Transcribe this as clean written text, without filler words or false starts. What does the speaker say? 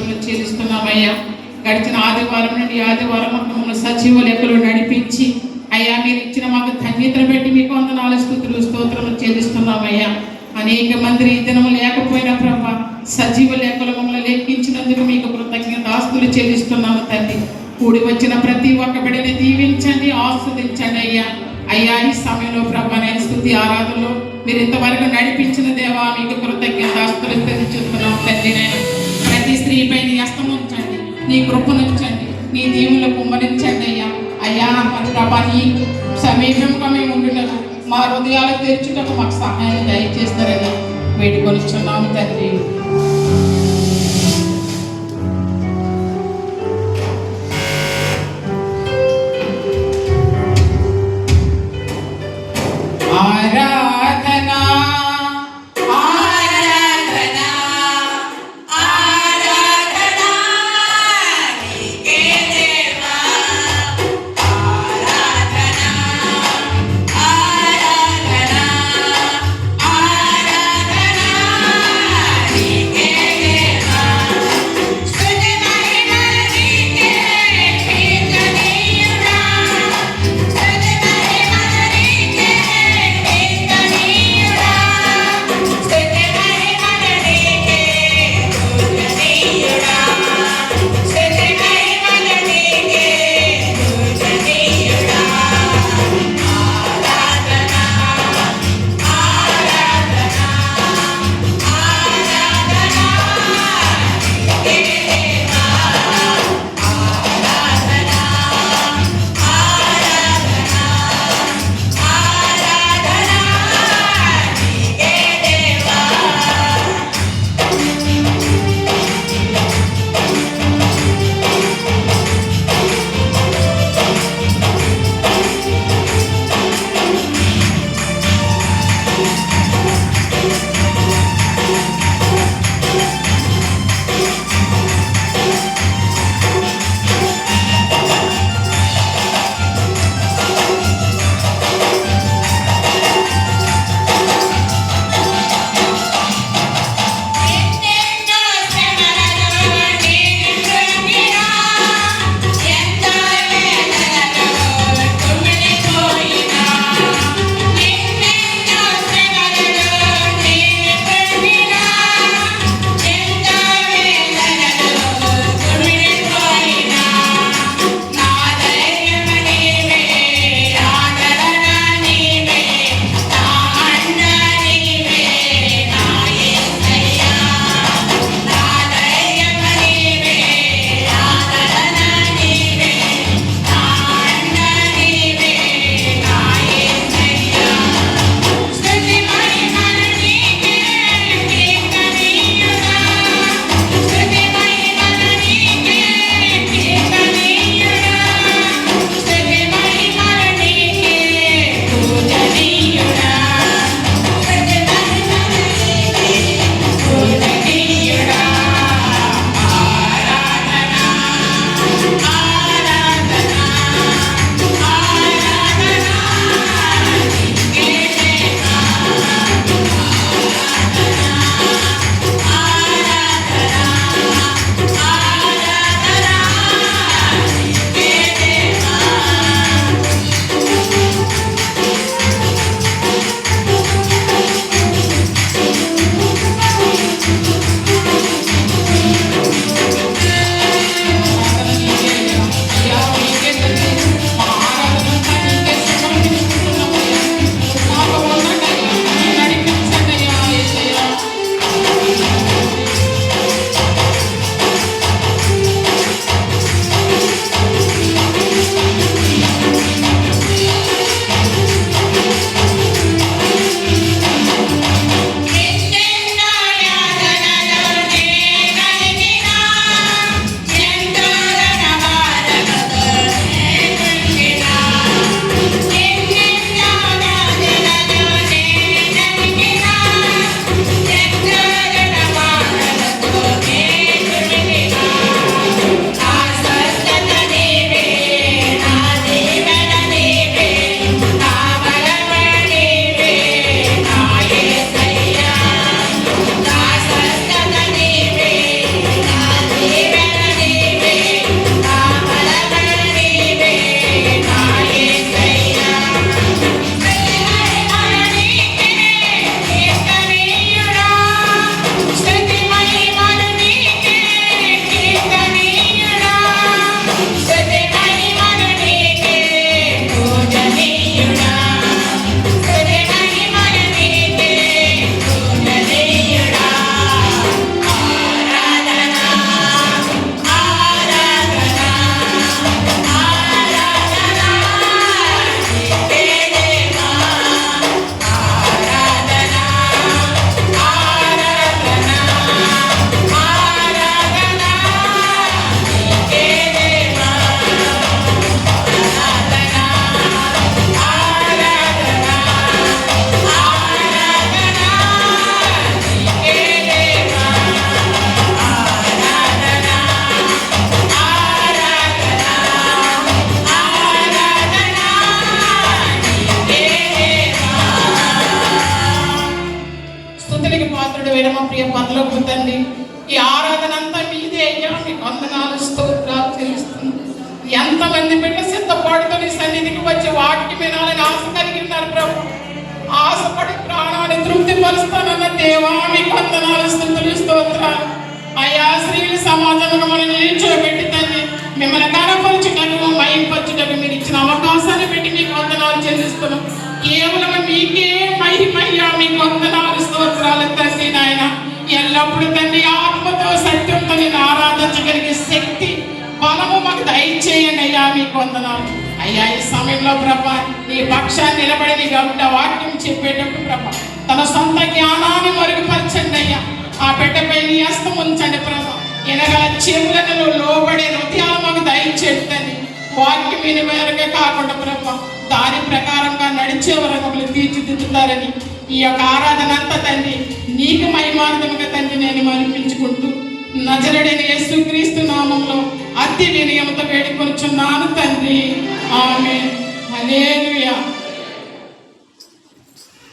స్తోత్రములు చెల్లిస్తున్నామయ్యా. గడిచిన ఆదివారం నుండి ఆదివారం మమ్మల్ని సజీవ లెక్కలు నడిపించి అయ్యా మీరు ఇచ్చిన మాకు ధన్యతను బట్టి మీకు వందనాలు స్తుతులు స్తోత్రములు చెల్లిస్తున్నామయ్యా. అనేక మంది ఈ దినము లేకపోయినా ప్రభా సజీవ లెక్కలు మమ్మల్ని లెక్కించినందుకు మీకు కృతజ్ఞత ఆస్తులు చెల్లిస్తున్నాము తండ్రి. కూడి వచ్చిన ప్రతి ఒక్క బిడ్డని దీవించండి, ఆస్వాదించండి అయ్యా. అయ్యా ఈ సమయంలో ప్రభా నేను స్తుతి ఆరాధనలో మీరు ఇంతవరకు నడిపించిన దేవా మీకు కృతజ్ఞత ఆస్తులు చెల్లిస్తున్నాము తండ్రి. నేను ప్రతి స్త్రీపై నీ హస్తం ఉంచండి, నీ కృపనుంచండి, నీ దీవులు కుమ్మరించండి అయ్యా. అయ్యా మరి ప్రభా నీ సమీపంగా మేము ఉండుటకు మా హృదయాలు తెరుచుటకు మాకు సహాయం దయచేస్తారని వేడుకొనిచున్నాము తండ్రి. ఆరాధనా ఆరాధనా ఆరాధనా నీకే దేవా. ఆరాధనా ఆరాధనా ఆరాధనా నీకే ఎంతమంది బిడ్డ సిద్ధపడుతూ నీ సన్నిధికి వచ్చి వాక్యం వినాలని ఆశ కలిగి ఉన్నారు ప్రభు. ఆశపడి ప్రాణాన్ని తృప్తి పరుస్తానన్న దేవా మీకు వందనాలు, స్తుతులు, స్తోత్రాలు. అయ్యా స్త్రీల సమాజంలో మనం నిల్చోబెట్టి తండ్రి మిమ్మల్ని కనపరచుటకు మహింపరచుటకు మీరు ఇచ్చిన అవకాశాన్ని పెట్టి మీకు వందనాలు చెల్లిస్తున్నాం. కేవలం మీకే మహిమయ్యా, మీకు వందనాలు, స్తోత్రాలు తండ్రి. నాయన ఎల్లప్పుడూ తండ్రి ఆత్మతో సత్యంతో నేను ఆరాధించగలిగే శక్తి బలము మాకు దయచేయండి అయ్యా, మీకు వందనాలు. అయ్యా ఈ సమయంలో ప్రభా నీ పక్షాన్ని నిలబడి నీ గంట వాక్యం చెప్పేటప్పుడు ప్రభా తన సొంత జ్ఞానాన్ని మరుగుపరచండి అయ్యా. ఆ బిడ్డపై నీ హస్తం ఉంచండి ప్రభా. ఎనగల చెవులను లోబడే హృదయాలు మాకు దయచేయండి. వాక్యం విని మేరగా కాకుండా ప్రభా దాని ప్రకారంగా నడిచే వరకు మమ్మల్ని తీర్చిదిద్దుతారని ఈ యొక్క ఆరాధన అంతా తండ్రి నీకు మహిమార్థముగా తండ్రి నేను అనిపించుకుంటూ నజరుడైన యేసుక్రీస్తు నామంలో అతి వినయంతో వేడుకొనుచున్నాను తండ్రి.